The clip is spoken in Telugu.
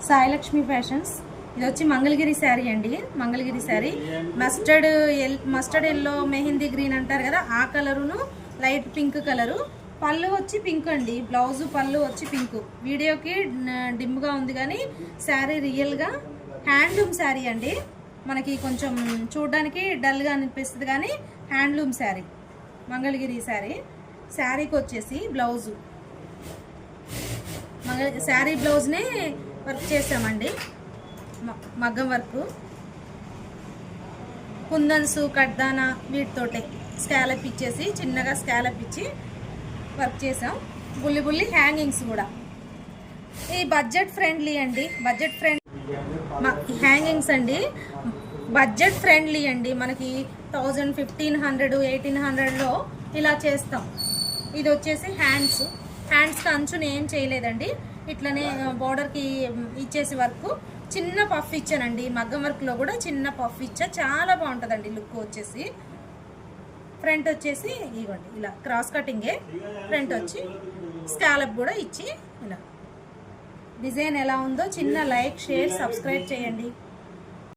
సాయిలక్ష్మి ఫ్యాషన్స్. ఇది వచ్చి మంగళగిరి శారీ అండి. Mangalagiri sari mustard yellow mehndi green అంటారు కదా, ఆ కలరును లైట్ పింక్ కలరు. పళ్ళు వచ్చి పింక్ అండి. బ్లౌజ్ పళ్ళు వచ్చి పింక్. వీడియోకి డిమ్గా ఉంది కానీ శారీ రియల్గా హ్యాండ్లూమ్ శారీ అండి. మనకి కొంచెం చూడడానికి డల్గా అనిపిస్తుంది కానీ హ్యాండ్లూమ్ శారీ, మంగళగిరి శారీ. శారీకి వచ్చేసి బ్లౌజు శారీ బ్లౌజ్నే వర్క్ చేసామండి. మగ్గం వర్క్, కుందన్స్, కడ్దానా వీటితోటే స్కాలప్ ఇచ్చేసి చిన్నగా స్కాలప్ ఇచ్చి వర్క్ చేసాం. బుల్లి హ్యాంగింగ్స్ కూడా. ఈ బడ్జెట్ ఫ్రెండ్లీ అండి. బడ్జెట్ ఫ్రెండ్లీ హ్యాంగింగ్స్ అండి. బడ్జెట్ ఫ్రెండ్లీ అండి. మనకి 1000, 1500, 1800లో ఇలా చేస్తాం. ఇది వచ్చేసి హ్యాండ్స్కి అంచుని ఏం చేయలేదండి. ఇట్లనే బోర్డర్కి ఇచ్చేసి వర్క్ చిన్న పఫ్ ఇచ్చానండి. మగ్గం వర్క్లో కూడా చిన్న పఫ్ ఇచ్చా. చాలా బాగుంటుందండి లుక్ వచ్చేసి. ఫ్రంట్ వచ్చేసి ఇవ్వండి ఇలా క్రాస్ కటింగే. ఫ్రంట్ వచ్చి స్కాలప్ కూడా ఇచ్చి ఇలా. డిజైన్ ఎలా ఉందో చిన్న లైక్, షేర్, సబ్స్క్రైబ్ చేయండి.